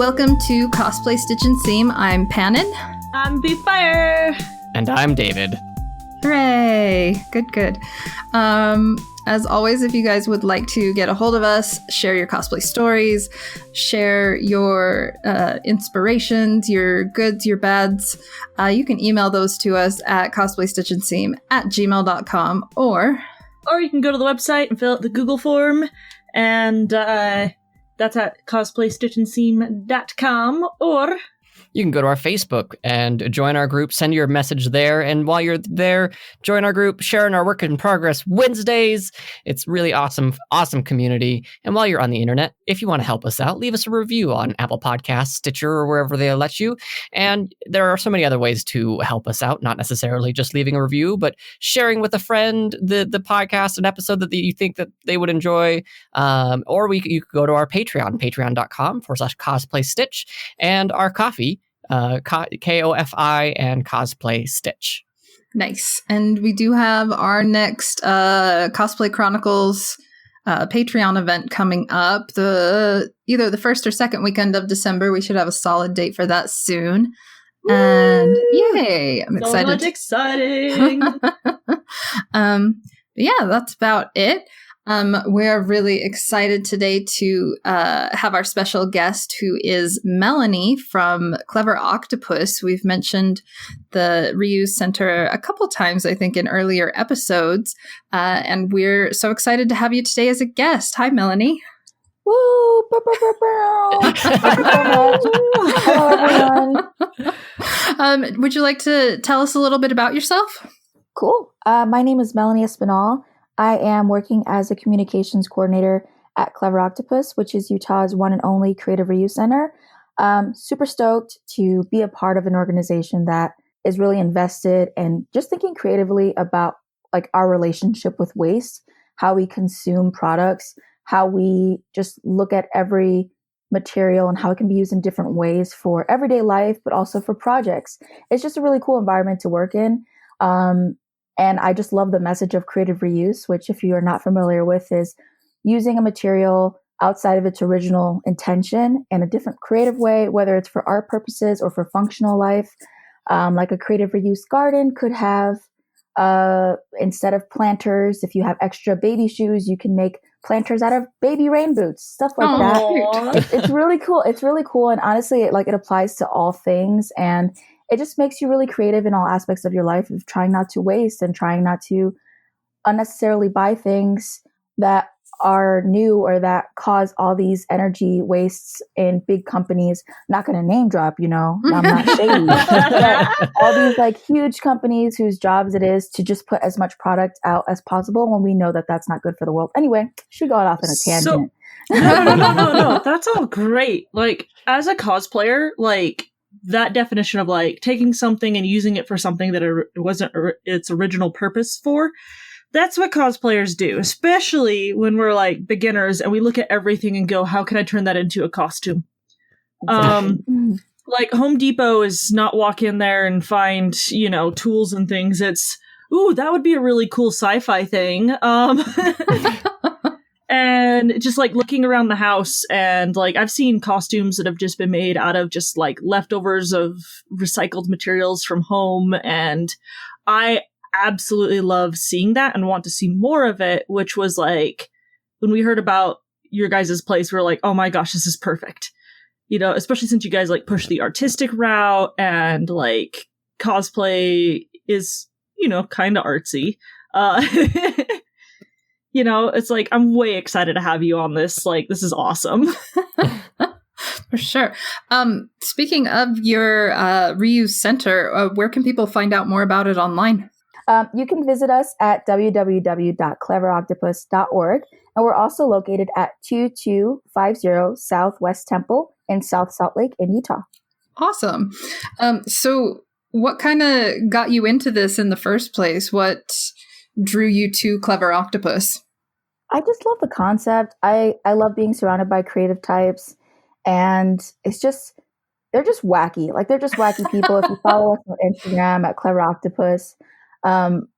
Welcome to Cosplay Stitch and Seam. I'm Panin. I'm Beefire. And I'm David. Hooray! Good. As always, if you guys would like to get a hold of us, share your cosplay stories, share your inspirations, your goods, your bads, you can email those to us at cosplaystitchandseam@gmail.com or you can go to the website and fill out the Google form, and that's at cosplaystitchandseam.com, or you can go to our Facebook and join our group, send your message there, and while you're there, join our group, sharing our work in progress Wednesdays. It's really awesome community. And while you're on the internet, if you want to help us out, leave us a review on Apple Podcasts, Stitcher, or wherever they let you. And there are so many other ways to help us out, not necessarily just leaving a review, but sharing with a friend the podcast, an episode that you think that they would enjoy. Or you could go to our Patreon, patreon.com/cosplay stitch, and our coffee, KOFI and Cosplay Stitch. Nice. And we do have our next Cosplay Chronicles Patreon event coming up, either the first or second weekend of December. We should have a solid date for that soon. Woo! And yay, I'm excited. So much exciting. Yeah, that's about it. We're really excited today to have our special guest, who is Melanie from Clever Octopus. We've mentioned the Reuse Center a couple times, I think, in earlier episodes, and we're so excited to have you today as a guest. Hi, Melanie. Woo! Hello, everyone. Would you like to tell us a little bit about yourself? Cool. My name is Melanie Espinal. I am working as a communications coordinator at Clever Octopus, which is Utah's one and only creative reuse center. Super stoked to be a part of an organization that is really invested in just thinking creatively about like our relationship with waste, how we consume products, how we just look at every material and how it can be used in different ways for everyday life, but also for projects. It's just a really cool environment to work in. And I just love the message of creative reuse, which, if you are not familiar with, is using a material outside of its original intention in a different creative way, whether it's for art purposes or for functional life. Like a creative reuse garden could have, instead of planters, if you have extra baby shoes, you can make planters out of baby rain boots, stuff like that. It's really cool. It's really cool. And honestly, it applies to all things. And it just makes you really creative in all aspects of your life, of trying not to waste and trying not to unnecessarily buy things that are new or that cause all these energy wastes in big companies. Not going to name drop, I'm not shady. But all these huge companies whose jobs it is to just put as much product out as possible when we know that that's not good for the world. Anyway, she got off in a tangent. No. That's all great. As a cosplayer, that definition of taking something and using it for something that it wasn't its original purpose for, that's what cosplayers do, especially when we're beginners and we look at everything and go, how can I turn that into a costume? Exactly. Home Depot is not walk in there and find, tools and things. It's, that would be a really cool sci-fi thing. And just looking around the house and I've seen costumes that have just been made out of just leftovers of recycled materials from home. And I absolutely love seeing that and want to see more of it, which was when we heard about your guys' place, we were like, oh my gosh, this is perfect. Especially since you guys push the artistic route and cosplay is, kind of artsy. It's I'm way excited to have you on this. This is awesome. For sure. Speaking of your reuse center, where can people find out more about it online? You can visit us at www.cleveroctopus.org. And we're also located at 2250 Southwest Temple in South Salt Lake in Utah. Awesome. So what kind of got you into this in the first place? What drew you to Clever Octopus? I just love the concept. I love being surrounded by creative types, and they're just wacky. They're just wacky people. If you follow us on Instagram at Clever Octopus,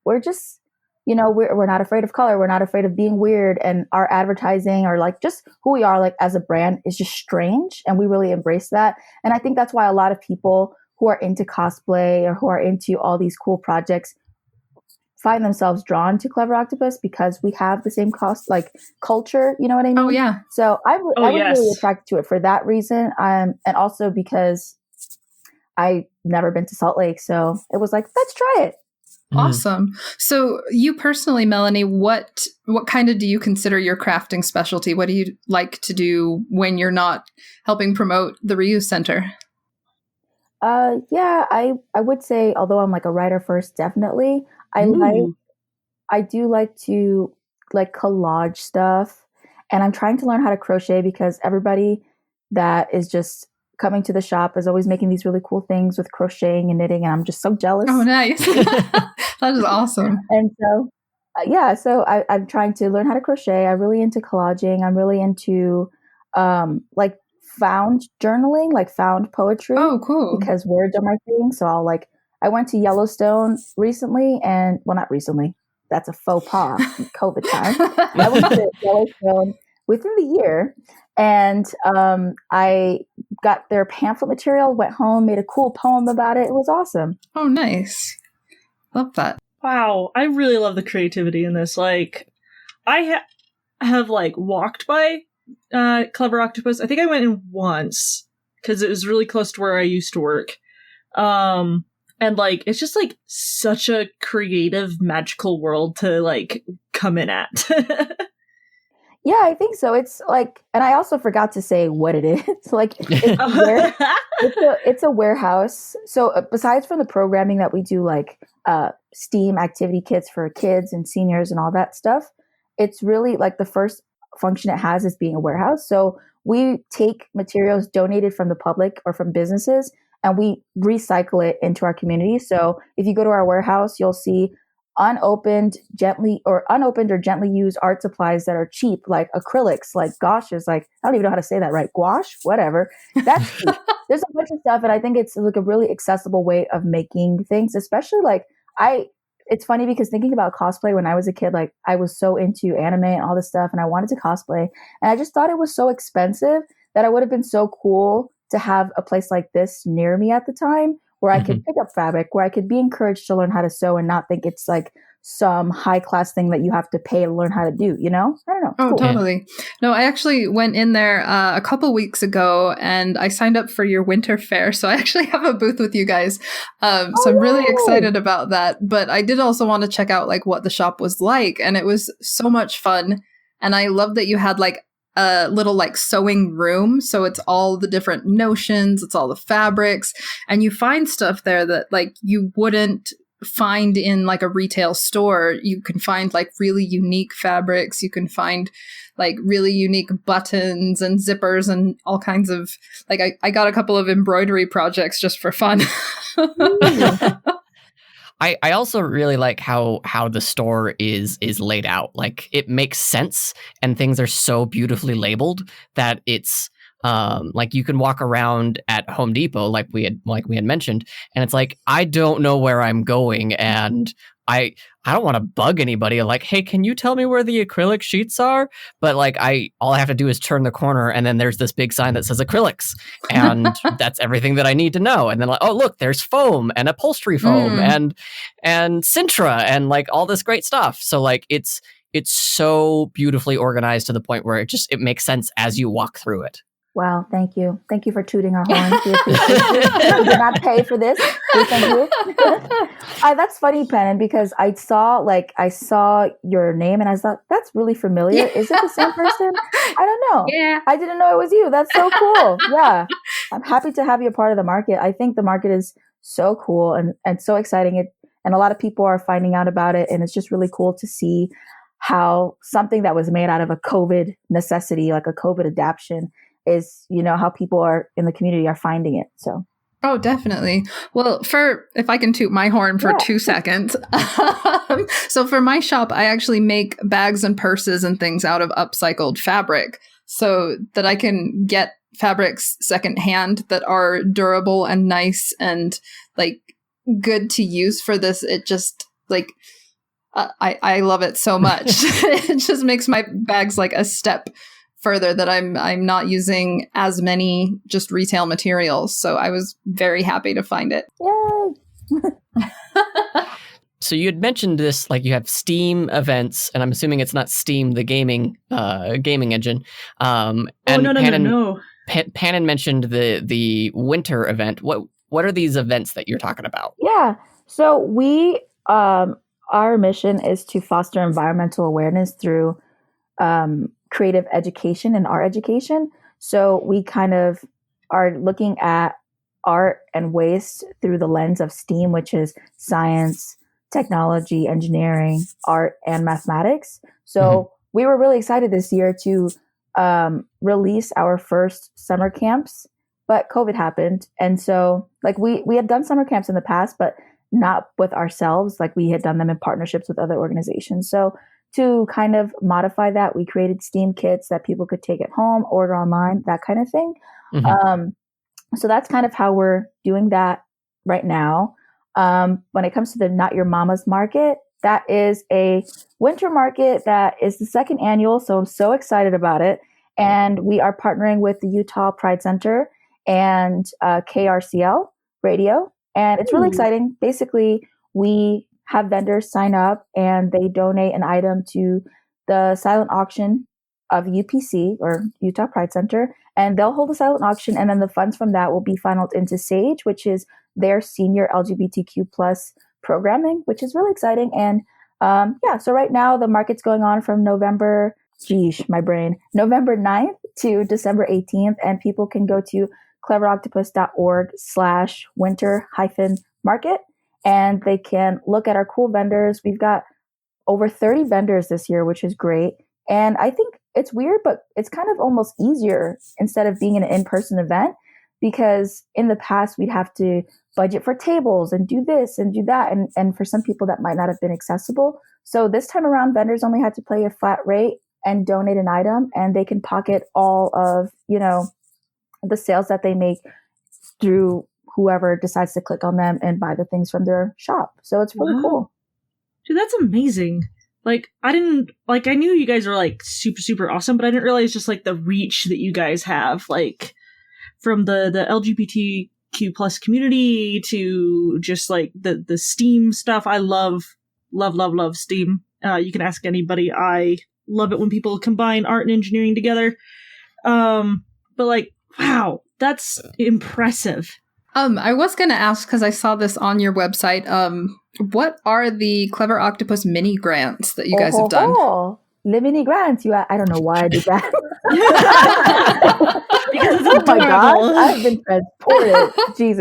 we're just we're not afraid of color. We're not afraid of being weird. And our advertising or like just who we are like as a brand is just strange. And we really embrace that. And I think that's why a lot of people who are into cosplay or who are into all these cool projects find themselves drawn to Clever Octopus because we have the same culture, you know what I mean? Oh, yeah. So I was yes. really attracted to it for that reason. And also because I've never been to Salt Lake. So it was like, let's try it. Awesome. So you personally, Melanie, what kind of do you consider your crafting specialty? What do you like to do when you're not helping promote the Reuse Center? Yeah, I would say, although I'm like a writer first, definitely. I do like to like collage stuff, and I'm trying to learn how to crochet because everybody that is just coming to the shop is always making these really cool things with crocheting and knitting, and I'm just so jealous. Oh, nice. That is awesome. And so, so I'm trying to learn how to crochet. I'm really into collaging. I'm really into like found journaling, like found poetry. Oh, cool. Because words are my thing. So I went to Yellowstone recently, and well, not recently. That's a faux pas, COVID time. I went to Yellowstone within the year, and I got their pamphlet material, went home, made a cool poem about it. It was awesome. Oh, nice. Love that. Wow, I really love the creativity in this. Like, I have like walked by Clever Octopus. I think I went in once because it was really close to where I used to work. And like, it's just like such a creative, magical world to like come in at. Yeah, I think so. It's like, and I also forgot to say what it is. Like, it's a warehouse. So besides from the programming that we do, like STEAM activity kits for kids and seniors and all that stuff, it's really like the first function it has is being a warehouse. So we take materials donated from the public or from businesses, and we recycle it into our community. So if you go to our warehouse, you'll see unopened or gently used art supplies that are cheap, like acrylics, like gouaches, like I don't even know how to say that right. Gouache, whatever. That's cheap. There's a bunch of stuff, and I think it's like a really accessible way of making things, especially like it's funny because thinking about cosplay when I was a kid, like I was so into anime and all this stuff, and I wanted to cosplay, and I just thought it was so expensive that it would have been so cool to have a place like this near me at the time where I could pick up fabric, where I could be encouraged to learn how to sew and not think it's like some high class thing that you have to pay to learn how to do, you know? I don't know. Oh, cool. totally. No, I actually went in there a couple weeks ago and I signed up for your winter fair. So I actually have a booth with you guys. So I'm really excited about that. But I did also want to check out like what the shop was like. And it was so much fun. And I love that you had like a little like sewing room. So it's all the different notions, it's all the fabrics, and you find stuff there that like you wouldn't find in like a retail store. You can find like really unique fabrics. You can find like really unique buttons and zippers and all kinds of like I got a couple of embroidery projects just for fun. I also really like how the store is laid out. Like it makes sense, and things are so beautifully labeled that it's like you can walk around at Home Depot like we had mentioned, and it's like I don't know where I'm going, and I don't want to bug anybody like, hey, can you tell me where the acrylic sheets are? But like all I have to do is turn the corner, and then there's this big sign that says acrylics, and that's everything that I need to know. And then like, oh look, there's foam and upholstery foam and Sintra and like all this great stuff. So like it's so beautifully organized to the point where it makes sense as you walk through it. Wow, thank you. Thank you for tooting our horn. We appreciate you. We did not pay for this. We thank you. That's funny, Pennon, because I saw your name and I thought, that's really familiar. Is it the same person? I don't know. Yeah. I didn't know it was you. That's so cool. Yeah. I'm happy to have you a part of the market. I think the market is so cool and so exciting. And a lot of people are finding out about it. And it's just really cool to see how something that was made out of a COVID necessity, like a COVID adaptation, is, how people are in the community are finding it. So. Oh, definitely. Well, if I can toot my horn for 2 seconds. So for my shop, I actually make bags and purses and things out of upcycled fabric so that I can get fabrics secondhand that are durable and nice and like good to use for this. It just like I love it so much. It just makes my bags like a step further that I'm not using as many just retail materials. So I was very happy to find it. Yay! So you had mentioned this, like you have Steam events, and I'm assuming it's not Steam, the gaming engine. And no. Pannon mentioned the winter event. What are these events that you're talking about? Yeah. So we, our mission is to foster environmental awareness through creative education and art education. So we kind of are looking at art and waste through the lens of STEAM, which is science, technology, engineering, art, and mathematics. So we were really excited this year to release our first summer camps, but COVID happened. And so like we had done summer camps in the past, but not with ourselves. Like we had done them in partnerships with other organizations. So to kind of modify that, we created STEAM kits that people could take at home, order online, that kind of thing. So that's kind of how we're doing that right now. When it comes to the Not Your Mama's Market, that is a winter market that is the second annual. So I'm so excited about it. And we are partnering with the Utah Pride Center and KRCL Radio. And it's really exciting. Basically, we have vendors sign up and they donate an item to the silent auction of UPC or Utah Pride Center. And they'll hold a silent auction. And then the funds from that will be funneled into SAGE, which is their senior LGBTQ plus programming, which is really exciting. And so right now the market's going on from November 9th to December 18th. And people can go to cleveroctopus.org/winter-market. And they can look at our cool vendors. We've got over 30 vendors this year, which is great. And I think it's weird, but it's kind of almost easier instead of being an in-person event, because in the past we'd have to budget for tables and do this and do that. And for some people that might not have been accessible. So this time around, vendors only had to pay a flat rate and donate an item, and they can pocket all of, the sales that they make through whoever decides to click on them and buy the things from their shop. So it's really cool. Dude, that's amazing. Like, I knew you guys are like super, super awesome, but I didn't realize just like the reach that you guys have, like from the LGBTQ plus community to just like the STEAM stuff. I love STEAM. You can ask anybody. I love it when people combine art and engineering together. But like, wow, that's impressive. I was going to ask, because I saw this on your website, what are the Clever Octopus mini grants that you guys have done? The mini grants. I don't know why I did that. Because it's oh my God, I've been transported. Jeez,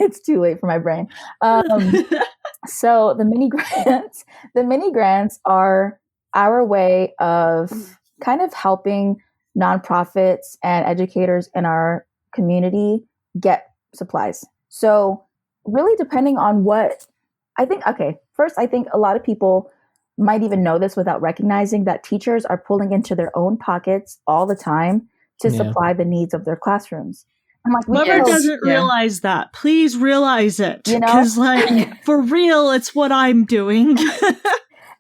it's too late for my brain. So the mini grants are our way of kind of helping nonprofits and educators in our community get supplies. So really depending on what I think, first, I think a lot of people might even know this without recognizing that teachers are pulling into their own pockets all the time to supply the needs of their classrooms. I'm like, whoever doesn't realize that, please realize it. Because for real, it's what I'm doing.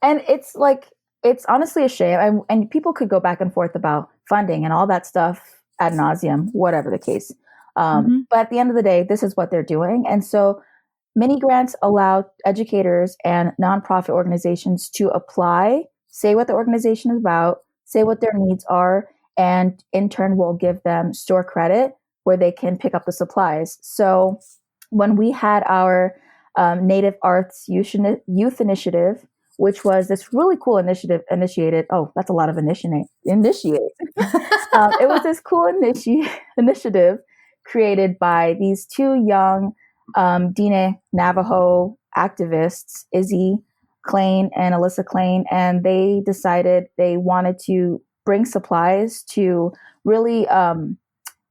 And it's like, it's honestly a shame. And people could go back and forth about funding and all that stuff ad nauseum, whatever the case. But at the end of the day, this is what they're doing. And so mini grants allow educators and nonprofit organizations to apply, say what the organization is about, say what their needs are, and in turn will give them store credit where they can pick up the supplies. So when we had our Native Arts Youth Initiative, which was this really cool initiated. Oh, that's a lot of initiate. It was this cool initiative created by these two young Diné Navajo activists, Izzy Klein and Alyssa Klein, and they decided they wanted to bring supplies to really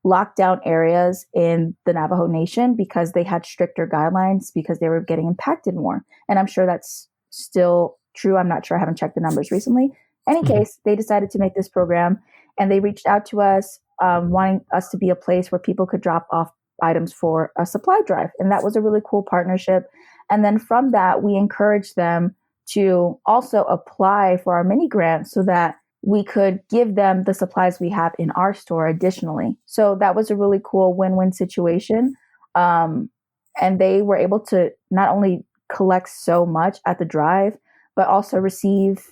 lock down areas in the Navajo Nation because they had stricter guidelines because they were getting impacted more. And I'm sure that's still true. I'm not sure. I haven't checked the numbers recently. Any case, they decided to make this program and they reached out to us wanting us to be a place where people could drop off items for a supply drive. And that was a really cool partnership. And then from that, we encouraged them to also apply for our mini grant so that we could give them the supplies we have in our store additionally. So that was a really cool win-win situation. And they were able to not only collect so much at the drive, but also receive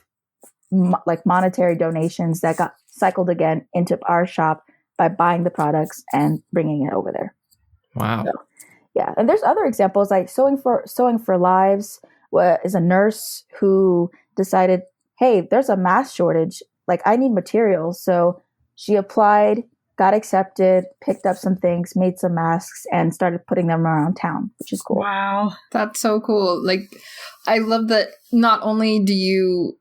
like monetary donations that got cycled again into our shop by buying the products and bringing it over there. Wow. So, yeah. And there's other examples like Sewing for Lives is a nurse who decided, hey, there's a mask shortage. Like I need materials. So she applied, got accepted, picked up some things, made some masks, and started putting them around town, which is cool. Wow. That's so cool. Like, I love that not only do you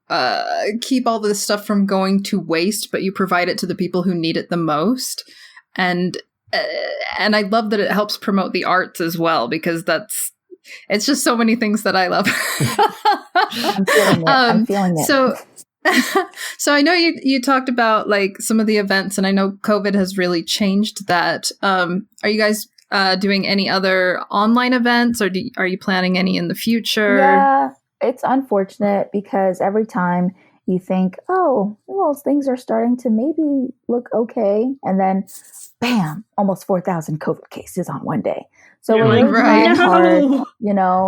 keep all this stuff from going to waste, but you provide it to the people who need it the most. And I love that it helps promote the arts as well, because it's just so many things that I love. I'm feeling it. So I know you talked about like some of the events, and I know COVID has really changed that. Are you guys doing any other online events, or are you planning any in the future? Yeah, it's unfortunate because every time you think, oh, well, things are starting to maybe look okay, and then bam, almost 4,000 COVID cases on one day. So we're really trying hard,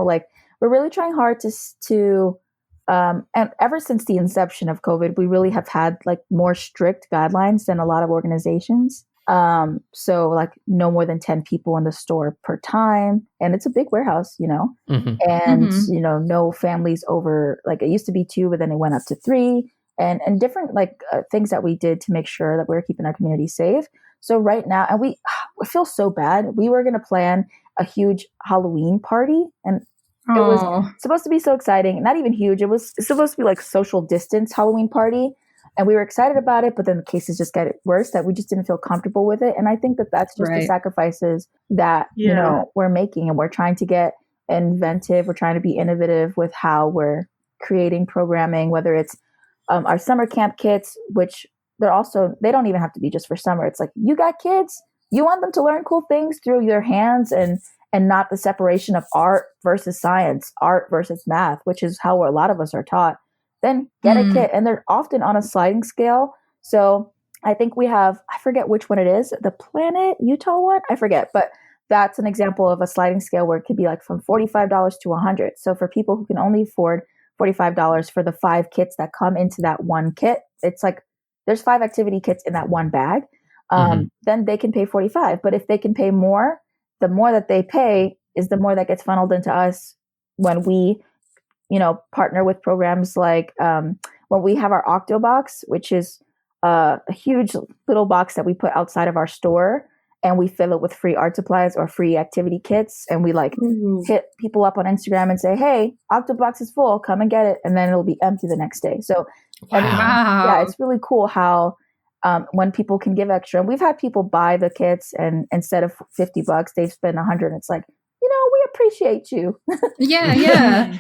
like we're really trying hard to and ever since the inception of COVID, we really have had like more strict guidelines than a lot of organizations. So like no more than 10 people in the store per time. And it's a big warehouse, Mm-hmm. and, no families over, like it used to be 2, but then it went up to 3 and different like things that we did to make sure that we're keeping our community safe. So right now, and we feel so bad. We were going to plan a huge Halloween party, and it was supposed to be so exciting. Not even huge. It was supposed to be like social distance Halloween party. And we were excited about it, but then the cases just got worse that we just didn't feel comfortable with it. And I think that that's just the sacrifices that, we're making. And we're trying to get inventive. We're trying to be innovative with how we're creating programming, whether it's our summer camp kits, which they don't even have to be just for summer. It's like, you got kids, you want them to learn cool things through your hands and not the separation of art versus science, art versus math, which is how a lot of us are taught. Then get a kit. And they're often on a sliding scale. So I think we have, I forget which one it is, the Planet Utah one, I forget, but that's an example of a sliding scale where it could be like from $45 to $100. So for people who can only afford $45 for the 5 kits that come into that one kit, it's like there's 5 activity kits in that one bag. Then they can pay $45. But if they can pay more, the more that they pay is the more that gets funneled into us when we, partner with programs like when we have our Octo box, which is a huge little box that we put outside of our store, and we fill it with free art supplies or free activity kits. And we like hit people up on Instagram and say, hey, Octo box is full, come and get it. And then it'll be empty the next day. So it's really cool how when people can give extra, and we've had people buy the kits and instead of $50, they've spent $100. And it's like, we appreciate you. Yeah.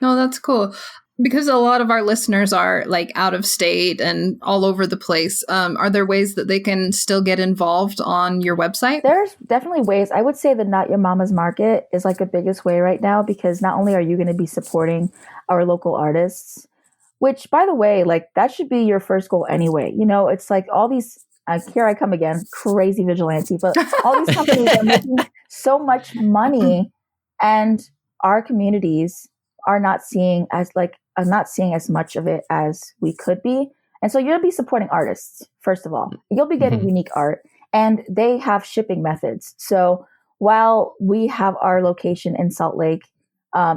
No, that's cool. Because a lot of our listeners are like out of state and all over the place. Are there ways that they can still get involved on your website? There's definitely ways. I would say the Not Your Mama's Market is like the biggest way right now, because not only are you going to be supporting our local artists, which by the way, like that should be your first goal anyway. It's like all these, here I come again, crazy vigilante, but all these companies are making so much money, and our communities are not seeing as much of it as we could be. And so you'll be supporting artists, first of all. You'll be getting unique art, and they have shipping methods. So while we have our location in Salt Lake,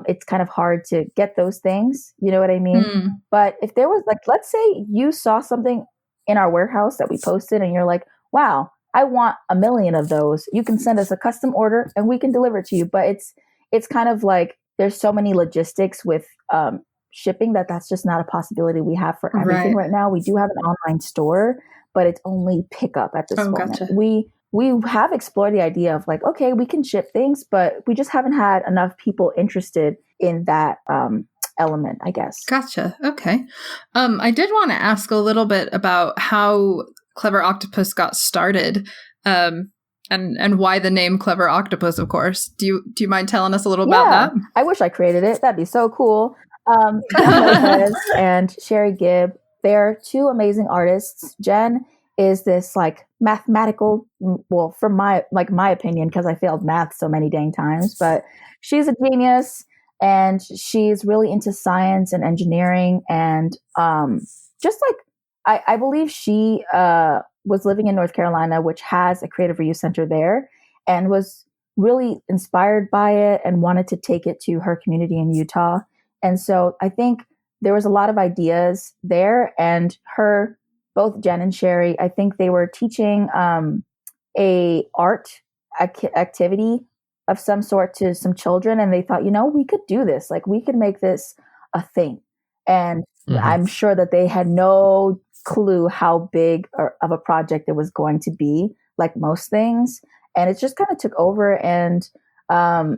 it's kind of hard to get those things. You know what I mean? But if there was like, let's say you saw something in our warehouse that we posted and you're like, wow, I want 1 million of those. You can send us a custom order and we can deliver it to you. But it's kind of like, there's so many logistics with shipping that's just not a possibility we have for everything right now. We do have an online store, but it's only pickup at this moment. Gotcha. We have explored the idea of like, okay, we can ship things, but we just haven't had enough people interested in that element, I guess. Gotcha. Okay. I did want to ask a little bit about how Clever Octopus got started, and why the name Clever Octopus, of course. Do you mind telling us a little about that? I wish I created it. That'd be so cool. Jen Lopez and Sherry Gibb. They're two amazing artists. Jen is this like mathematical, well, from my opinion, because I failed math so many dang times, but she's a genius and she's really into science and engineering. And just like, I believe she was living in North Carolina, which has a creative reuse center there, and was really inspired by it and wanted to take it to her community in Utah. And so I think there was a lot of ideas there, and both Jen and Sherry, I think they were teaching a art activity of some sort to some children, and they thought, we could do this. Like, we could make this a thing. And I'm sure that they had no clue how big of a project it was going to be, like most things. And it just kind of took over, and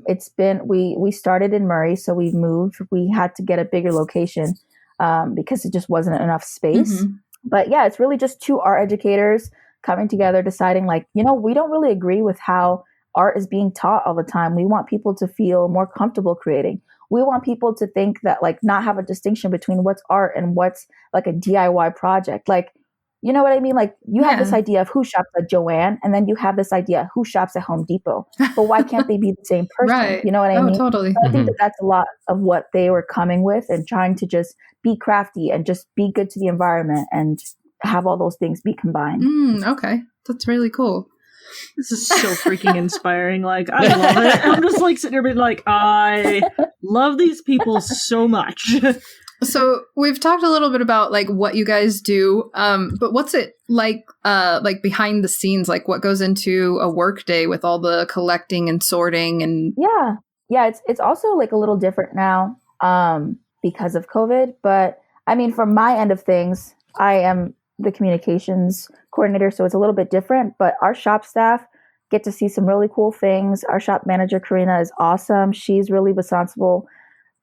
it's been, we started in Murray, so we moved. We had to get a bigger location because it just wasn't enough space. But yeah, it's really just two art educators coming together, deciding like, we don't really agree with how art is being taught all the time. We want people to feel more comfortable creating. We want people to think that, like, not have a distinction between what's art and what's like a DIY project. Like, you know what I mean? Like, you have this idea of who shops at Joann, and then you have this idea of who shops at Home Depot. But why can't they be the same person? Right. You know what I mean? Totally. So I think that that's a lot of what they were coming with, and trying to just be crafty and just be good to the environment and have all those things be combined. Okay. That's really cool. This is so freaking inspiring. Like, I love it. I'm just like sitting here being like, I love these people so much. So we've talked a little bit about like what you guys do, but what's it like behind the scenes? Like, what goes into a work day with all the collecting and sorting and yeah, it's also like a little different now because of COVID. But I mean, from my end of things, I am the communications coordinator, so it's a little bit different. But our shop staff get to see some really cool things. Our shop manager, Karina, is awesome. She's really responsible.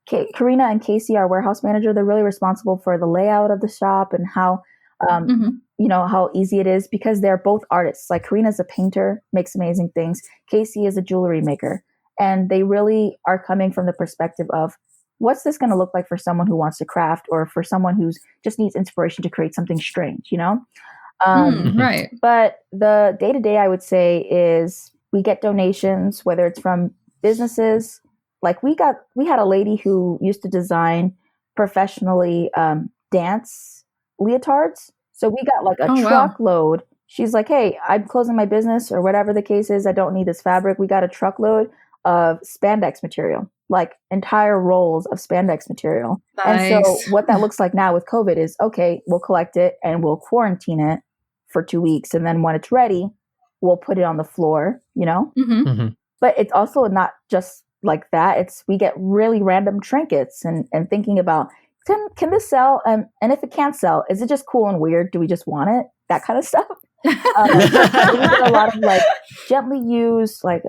Karina and Casey, our warehouse manager, they're really responsible for the layout of the shop and how, how easy it is, because they're both artists. Like, Karina's a painter, makes amazing things. Casey is a jewelry maker. And they really are coming from the perspective of, what's this going to look like for someone who wants to craft, or for someone who's just needs inspiration to create something strange, right. But the day-to-day, I would say, is we get donations, whether it's from businesses. Like, we had a lady who used to design professionally dance leotards. So we got like a truckload. Wow. She's like, hey, I'm closing my business, or whatever the case is. I don't need this fabric. We got a truckload of spandex material, like entire rolls of spandex material. Nice. And so what that looks like now with COVID is, okay, we'll collect it and we'll quarantine it for 2 weeks. And then when it's ready, we'll put it on the floor, But it's also not just like that. We get really random trinkets and thinking about, can this sell? And if it can't sell, is it just cool and weird? Do we just want it? That kind of stuff. We get a lot of like gently used like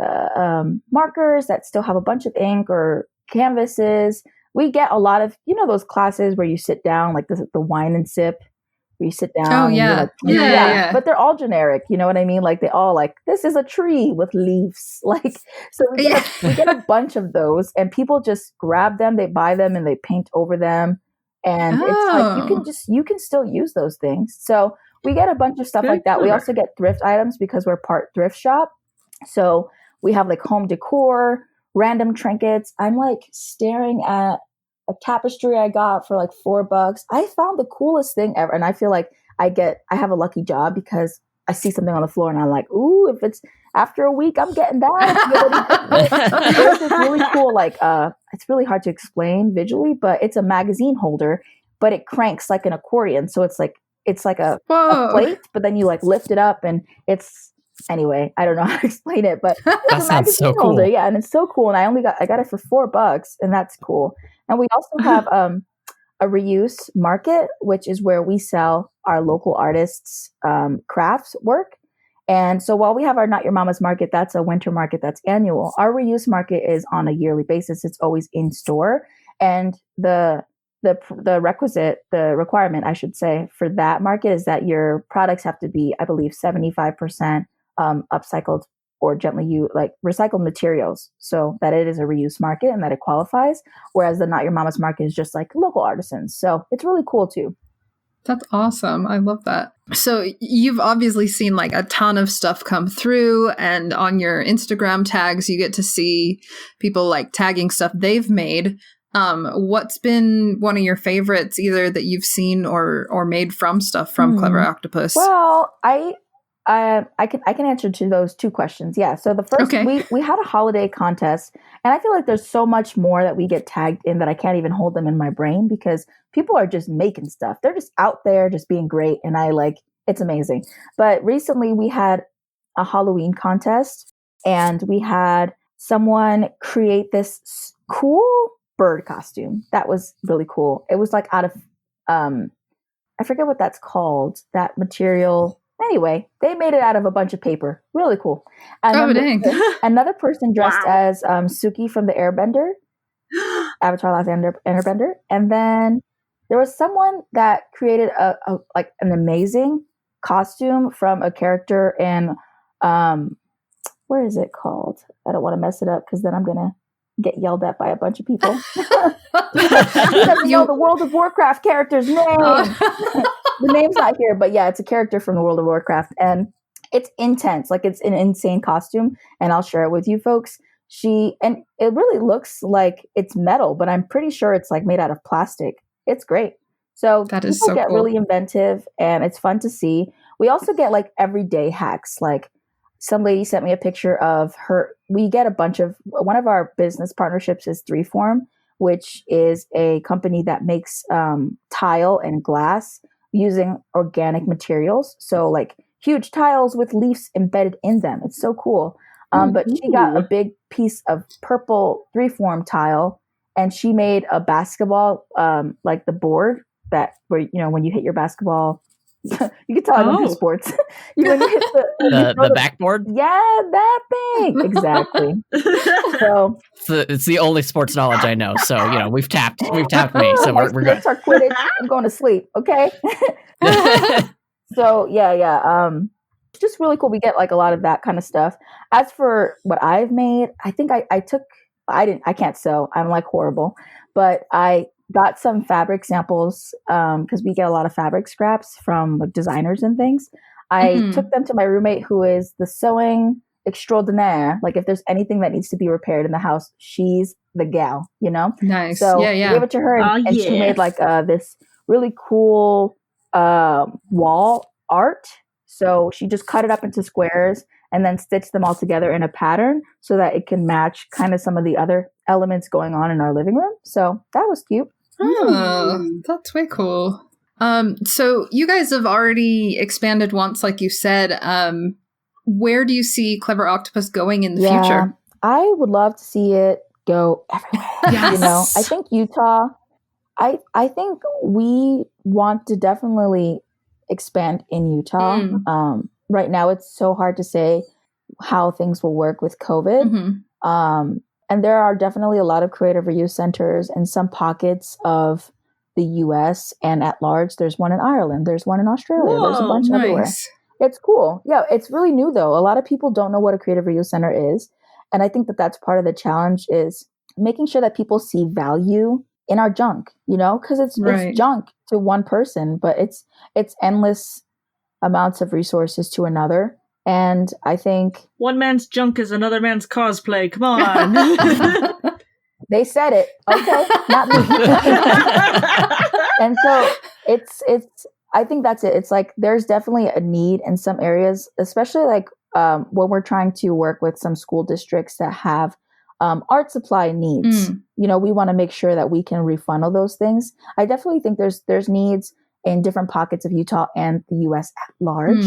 markers that still have a bunch of ink, or canvases. We get a lot of, those classes where you sit down, like the wine and sip, where you sit down. Oh, yeah. Yeah. But they're all generic. You know what I mean? Like, they all like, this is a tree with leaves. Like, so we get a bunch of those, and people just grab them, they buy them, and they paint over them. And it's like, you can still use those things. So we get a bunch of stuff like that. We also get thrift items because we're part thrift shop. So we have like home decor, random trinkets. I'm like staring at a tapestry I got for like $4. I found the coolest thing ever. And I feel like I have a lucky job, because I see something on the floor and I'm like, ooh, if it's after a week, I'm getting that. There's this really cool, like, it's really hard to explain visually, but it's a magazine holder, but it cranks like an accordion. So it's like a plate, but then you like lift it up, and anyway, I don't know how to explain it, but that sounds so cool. Holder, yeah, and it's so cool. And I got it for $4, and that's cool. And we also have a reuse market, which is where we sell our local artists' crafts work. And so while we have our Not Your Mama's market, that's a winter market that's annual. Our reuse market is on a yearly basis. It's always in store, and the requirement, I should say, for that market is that your products have to be, I believe, 75% upcycled or gently use like recycled materials so that it is a reuse market and that it qualifies. Whereas the Not Your Mama's market is just like local artisans. So it's really cool too. That's awesome. I love that. So you've obviously seen like a ton of stuff come through, and on your Instagram tags, you get to see people like tagging stuff they've made. What's been one of your favorites, either that you've seen or made from stuff from Clever Octopus? Well, I can answer to those two questions. Yeah. So the first, we had a holiday contest, and I feel like there's so much more that we get tagged in that I can't even hold them in my brain because people are just making stuff. They're just out there, just being great, and it's amazing. But recently, we had a Halloween contest, and we had someone create this cool bird costume that was really cool. It was like out of I forget what that's called. That material. Anyway, they made it out of a bunch of paper. Really cool. And dang. Another person dressed as Suki from the Airbender, Avatar Last Airbender. And then there was someone that created an amazing costume from a character in, where is it called? I don't want to mess it up because then I'm going to get yelled at by a bunch of people. Who doesn't know the World of Warcraft character's name? The name's not here, but yeah, it's a character from the World of Warcraft, and it's intense. Like, it's an insane costume, and I'll share it with you folks. And it really looks like it's metal, but I'm pretty sure it's like made out of plastic. It's great. So that is people so get cool. really inventive, and it's fun to see. We also get like everyday hacks. Like, some lady sent me a picture of her. We get a bunch of, one of our business partnerships is 3Form, which is a company that makes tile and glass using organic materials. So like huge tiles with leaves embedded in them. It's so cool. But she got a big piece of purple 3Form tile, and she made a basketball, like the board that where, when you hit your basketball, you can tell I don't do sports. When you hit the backboard? Yeah, that thing. Exactly. So it's the only sports knowledge I know. So, we've tapped me. So we're good. Sports are Quidditch. I'm going to sleep. Okay. So yeah. It's just really cool. We get like a lot of that kind of stuff. As for what I've made, I think I can't sew. I'm like horrible, but I got some fabric samples because we get a lot of fabric scraps from like designers and things. I took them to my roommate, who is the sewing extraordinaire. Like, if there's anything that needs to be repaired in the house, she's the gal, Nice. So yeah. I gave it to her, and she made like this really cool wall art. So she just cut it up into squares and then stitched them all together in a pattern so that it can match kind of some of the other elements going on in our living room. So that was cute. Oh, that's way cool. So you guys have already expanded once, like you said. Where do you see Clever Octopus going in the future? I would love to see it go everywhere. Yes. I think Utah, I think we want to definitely expand in Utah. Right now, it's so hard to say how things will work with COVID. And there are definitely a lot of creative reuse centers in some pockets of the US and at large. There's one in Ireland. There's one in Australia. There's a bunch everywhere. It's cool. Yeah, it's really new though. A lot of people don't know what a creative reuse center is. And I think that that's part of the challenge, is making sure that people see value in our junk, because it's junk to one person, but it's endless amounts of resources to another. And I think one man's junk is another man's cosplay. Come on. They said it. Okay, not me. And so it's I think that's it. It's like there's definitely a need in some areas, especially like when we're trying to work with some school districts that have art supply needs. We want to make sure that we can refunnel those things. I definitely think there's needs in different pockets of Utah and the US at large.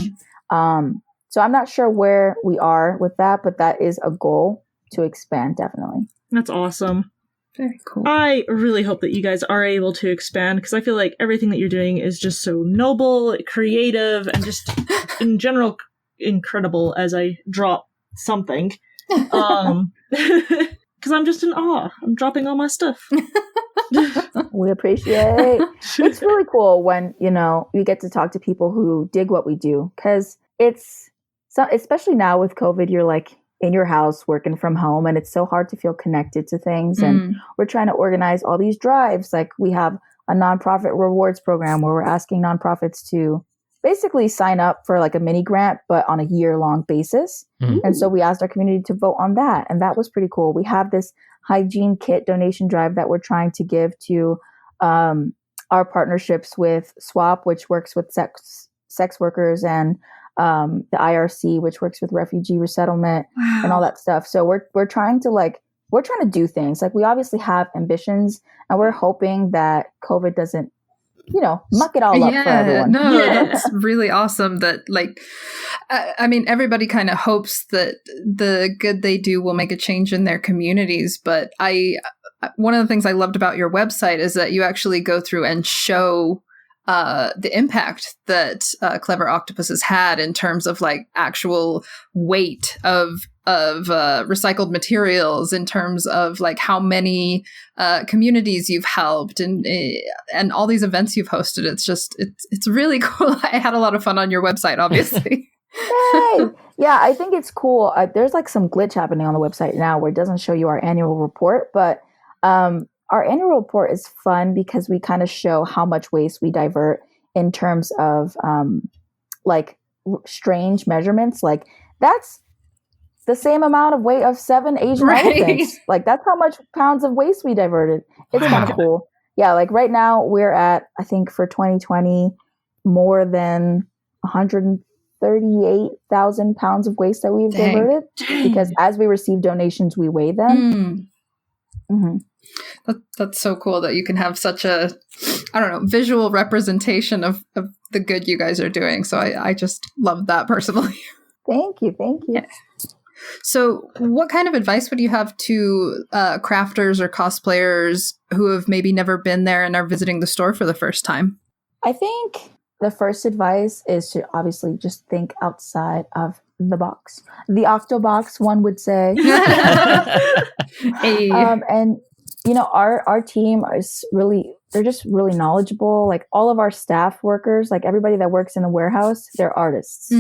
So I'm not sure where we are with that, but that is a goal to expand, definitely. That's awesome. Very cool. I really hope that you guys are able to expand, because I feel like everything that you're doing is just so noble, creative, and just in general incredible as I drop something. Because I'm just in awe. I'm dropping all my stuff. We appreciate. It's really cool when, we get to talk to people who dig what we do, because so especially now with COVID, you're like in your house working from home, and it's so hard to feel connected to things. And we're trying to organize all these drives. Like we have a nonprofit rewards program where we're asking nonprofits to basically sign up for like a mini grant, but on a year-long basis. And so we asked our community to vote on that. And that was pretty cool. We have this hygiene kit donation drive that we're trying to give to our partnerships with SWAP, which works with sex workers, and the IRC, which works with refugee resettlement and all that stuff. So we're trying to do things. Like we obviously have ambitions, and we're hoping that COVID doesn't, muck it all up for everyone. No, that's really awesome that I mean, everybody kind of hopes that the good they do will make a change in their communities. But one of the things I loved about your website is that you actually go through and show the impact that Clever Octopus has had in terms of like actual weight of recycled materials, in terms of like how many communities you've helped, and all these events you've hosted. It's really cool. I had a lot of fun on your website, obviously. Yay! Yeah, I think it's cool. There's like some glitch happening on the website now where it doesn't show you our annual report, but our annual report is fun because we kind of show how much waste we divert in terms of like strange measurements. Like that's the same amount of weight of 7 Asian elephants. Like that's how much pounds of waste we diverted. It's kind of cool. Yeah, like right now we're at, I think for 2020, more than 138,000 pounds of waste that we've diverted. Because as we receive donations, we weigh them. That's so cool that you can have such a, I don't know, visual representation of the good you guys are doing. So I just love that personally. Thank you. Yeah. So what kind of advice would you have to crafters or cosplayers who have maybe never been there and are visiting the store for the first time? I think the first advice is to obviously just think outside of the box. The Octobox, one would say. And our team is they're just really knowledgeable. Like all of our staff workers, like everybody that works in the warehouse, they're artists.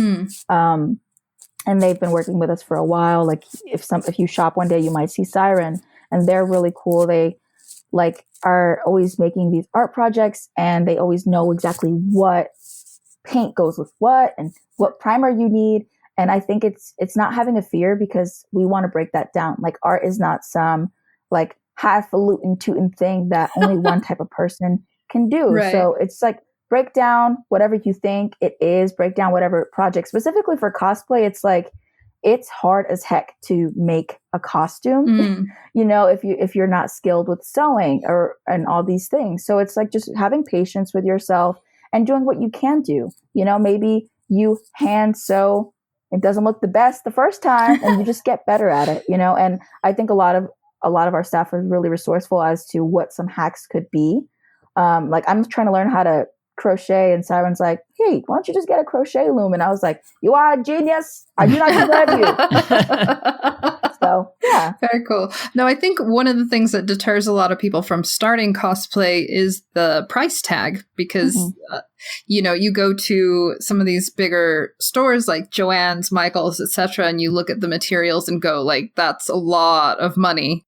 And they've been working with us for a while. Like if you shop one day, you might see Siren, and they're really cool. They are always making these art projects, and they always know exactly what paint goes with what and what primer you need. And I think it's not having a fear, because we want to break that down. Like art is not some like highfalutin tootin' thing that only one type of person can do. Right. So it's like break down whatever you think it is, break down whatever project. Specifically for cosplay, it's like it's hard as heck to make a costume, if you're not skilled with sewing and all these things. So it's like just having patience with yourself and doing what you can do. Maybe you hand sew. It doesn't look the best the first time, and you just get better at it, And I think a lot of our staff are really resourceful as to what some hacks could be. Like I'm trying to learn how to crochet, and Siren's like, "Hey, why don't you just get a crochet loom?" And I was like, "You are a genius. I do not deserve you." So yeah, very cool. No, I think one of the things that deters a lot of people from starting cosplay is the price tag, because you go to some of these bigger stores like Joann's, Michael's, etc., and you look at the materials and go like, "That's a lot of money."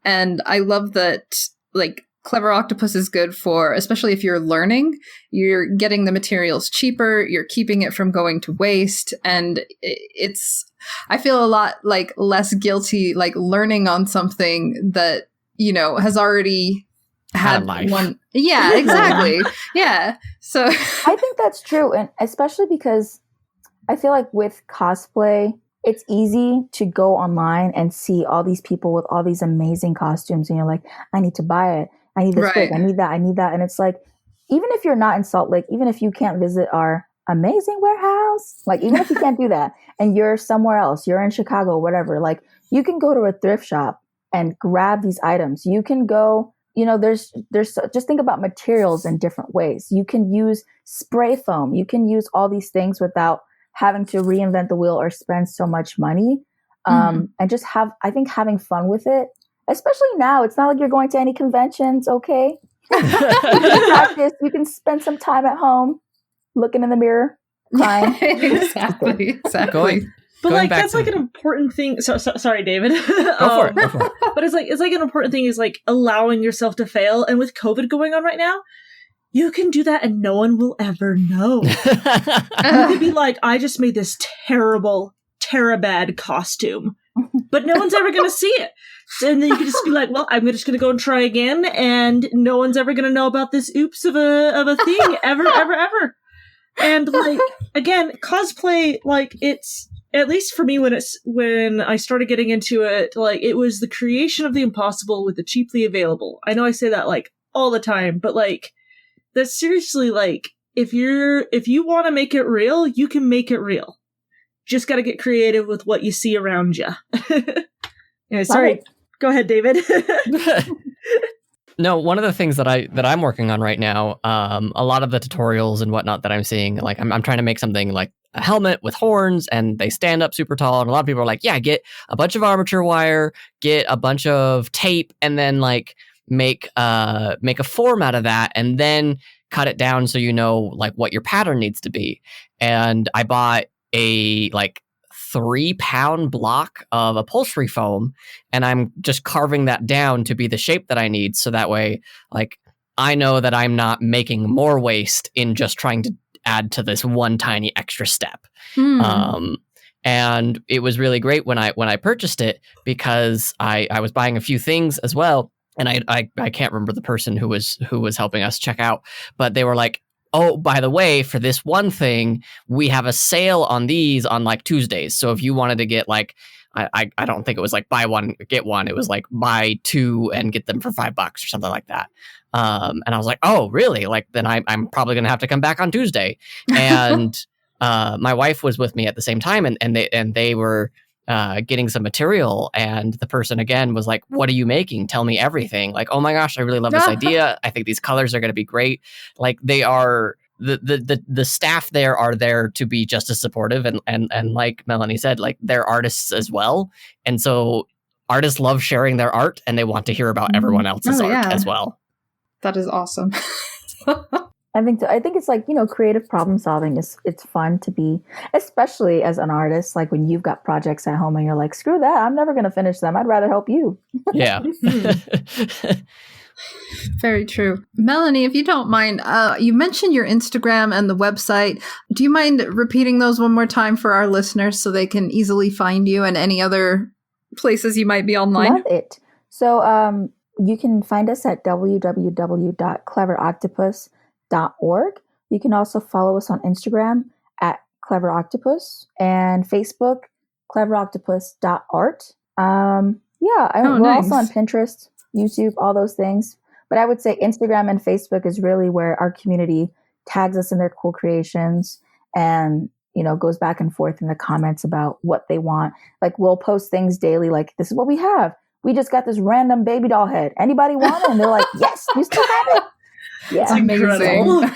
And I love that, like, Clever Octopus is good for, especially if you're learning, you're getting the materials cheaper, you're keeping it from going to waste. And I feel a lot like less guilty, like learning on something that, has already had one. Yeah, exactly. Yeah. So I think that's true. And especially because I feel like with cosplay, it's easy to go online and see all these people with all these amazing costumes. And you're like, I need to buy it. I need this big. I need that. And it's like, even if you're not in Salt Lake, even if you can't visit our amazing warehouse, like even if you can't do that and you're somewhere else, you're in Chicago, whatever, like you can go to a thrift shop and grab these items. You can go, there's just think about materials in different ways. You can use spray foam. You can use all these things without having to reinvent the wheel or spend so much money. And just having fun with it. Especially now, it's not like you're going to any conventions, okay? You can practice. You can spend some time at home looking in the mirror crying. Exactly. But Going like back that's to like an important thing. So sorry, David. Go for it. Go for it. But it's like an important thing is like allowing yourself to fail. And with COVID going on right now, you can do that and no one will ever know. You could be like, I just made this terrible, terabad costume, but no one's ever going to see it. And then you can just be like, well, I'm just going to go and try again, and no one's ever going to know about this oops of a thing ever. And like, again, cosplay, like it's, at least for me, when I started getting into it, like it was the creation of the impossible with the cheaply available. I know I say that like all the time, but like that's seriously like if you want to make it real, you can make it real. Just got to get creative with what you see around you. Yeah, sorry. Go ahead, David. No, one of the things that I'm working on right now, a lot of the tutorials and whatnot that I'm seeing, like I'm trying to make something like a helmet with horns and they stand up super tall. And a lot of people are like, yeah, get a bunch of armature wire, get a bunch of tape, and then like make a form out of that and then cut it down so you know like what your pattern needs to be. And I bought a like 3-pound block of upholstery foam, and I'm just carving that down to be the shape that I need. So that way, like, I know that I'm not making more waste in just trying to add to this one tiny extra step. And it was really great when I purchased it, because I was buying a few things as well. And I can't remember the person who was helping us check out, but they were like, oh, by the way, for this one thing, we have a sale on these on like Tuesdays. So if you wanted to get like, I don't think it was like buy one, get one. It was like buy 2 and get them for $5 or something like that. And I was like, oh, really? Like, then I'm probably going to have to come back on Tuesday. And my wife was with me at the same time, and they were getting some material, and the person again was like, what are you making? Tell me everything. Like, oh my gosh, I really love this idea. I think these colors are going to be great. Like, they are the staff there are there to be just as supportive, and like Melanie said, like, they're artists as well. And so artists love sharing their art, and they want to hear about everyone else's art as well. That is awesome. I think it's like, creative problem solving it's fun to be, especially as an artist, like when you've got projects at home and you're like, screw that, I'm never going to finish them. I'd rather help you. Yeah. Very true. Melanie, if you don't mind, you mentioned your Instagram and the website. Do you mind repeating those one more time for our listeners so they can easily find you and any other places you might be online? Love it. So you can find us at www.cleveroctopus.org. You can also follow us on Instagram at Clever Octopus and Facebook, cleveroctopus.art. We're nice. also on Pinterest, YouTube, all those things. But I would say Instagram and Facebook is really where our community tags us in their cool creations and, goes back and forth in the comments about what they want. Like, we'll post things daily, like, this is what we have. We just got this random baby doll head. Anybody want it? And they're like, yes, we still have it. Yeah. It's amazing.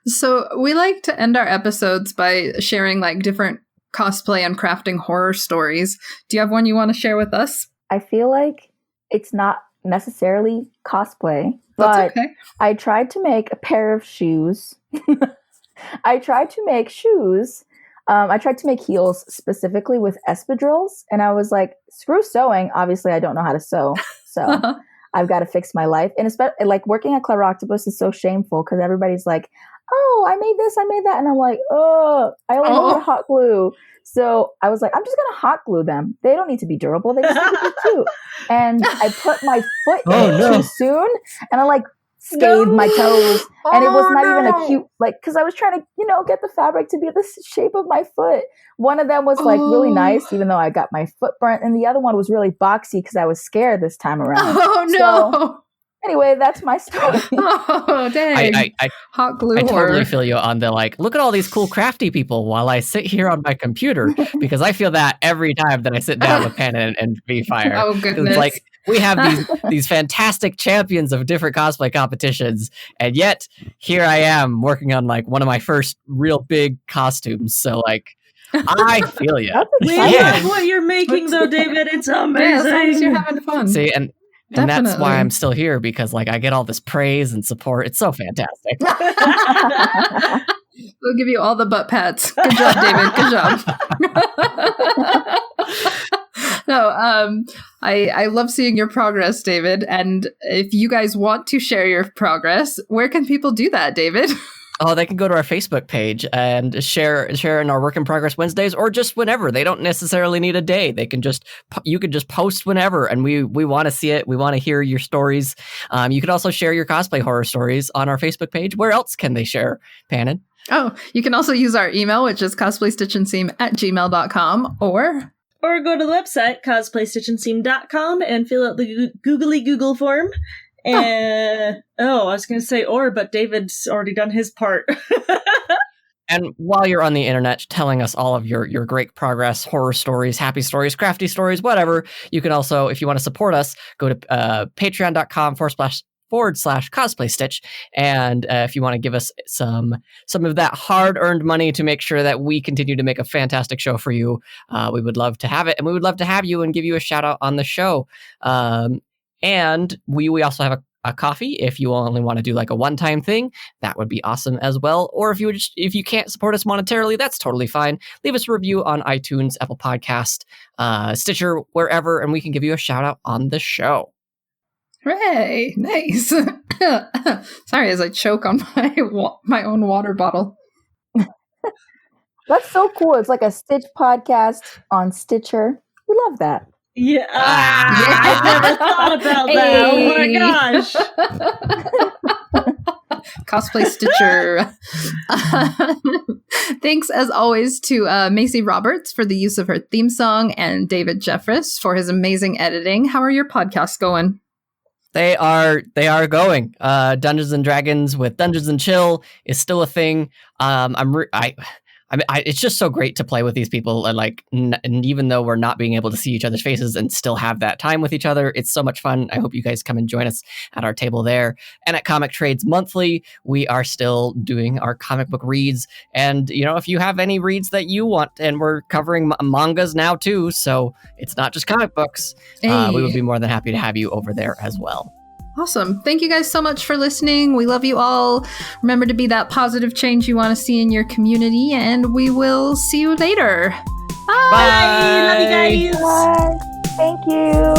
So we like to end our episodes by sharing like different cosplay and crafting horror stories. Do you have one you want to share with us? I feel like it's not necessarily cosplay, but okay. I tried to make a pair of shoes. I tried to make shoes. I tried to make heels specifically with espadrilles, and I was like, screw sewing. Obviously, I don't know how to sew, so I've got to fix my life. And especially, like, working at Clever Octopus is so shameful because everybody's like, oh, I made this, I made that. And I'm like, oh, I only know how to hot glue. So I was like, I'm just going to hot glue them. They don't need to be durable. They just need to be cute. And I put my foot in too soon, and I like scathed my toes. And it was not even a cute, like, because I was trying to, get the fabric to be the shape of my foot. One of them was like really nice, even though I got my foot burnt. And the other one was really boxy because I was scared this time around. Oh, no. So, anyway, that's my story. Oh, dang. I hot glue I horror. totally feel you on the, like, look at all these cool crafty people while I sit here on my computer, because I feel that every time that I sit down with pen and V-Fire. Oh, goodness. It's like, we have these fantastic champions of different cosplay competitions, and yet here I am working on, like, one of my first real big costumes. So, like, I feel you. We love what you're making, though, David. It's amazing. Yeah, you're having fun. See, and that's why I'm still here, because, like, I get all this praise and support. It's so fantastic. We'll give you all the butt pats. Good job, David. Good job. No, I love seeing your progress, David. And if you guys want to share your progress, where can people do that, David? Oh, they can go to our Facebook page and share in our Work in Progress Wednesdays, or just whenever. They don't necessarily need a day. You could just post whenever, and we want to see it. We want to hear your stories. You can also share your cosplay horror stories on our Facebook page. Where else can they share, Pannon? Oh, you can also use our email, which is cosplaystitchandseam@gmail.com, or go to the website, cosplaystitchandseam.com, and fill out the googly Google form. And I was going to say but David's already done his part. And while you're on the internet telling us all of your great progress, horror stories, happy stories, crafty stories, whatever, you can also, if you want to support us, go to patreon.com//cosplaystitch. And if you want to give us some of that hard-earned money to make sure that we continue to make a fantastic show for you, we would love to have it. And we would love to have you and give you a shout out on the show. And we also have a coffee. If you only want to do like a one-time thing, that would be awesome as well. Or if you can't support us monetarily, that's totally fine. Leave us a review on iTunes, Apple Podcast, Stitcher, wherever, and we can give you a shout out on the show. hooray! Nice. Sorry, as I choke on my own water bottle. That's so cool. It's like a Stitch podcast on Stitcher. We love that. Yeah. I never thought about that. Oh my gosh. Cosplay Stitcher. Thanks, as always, to Macy Roberts for the use of her theme song and David Jeffress for his amazing editing. How are your podcasts going? They are going. Dungeons and Dragons with Dungeons and Chill is still a thing. It's just so great to play with these people, and and even though we're not being able to see each other's faces and still have that time with each other, it's so much fun. I hope you guys come and join us at our table there. And at Comic Trades Monthly, we are still doing our comic book reads. And if you have any reads that you want, and we're covering mangas now too, so it's not just comic books. Hey. We would be more than happy to have you over there as well. Awesome. Thank you guys so much for listening. We love you all. Remember to be that positive change you want to see in your community, and we will see you later. Bye. Bye. Love you guys. Bye. Thank you.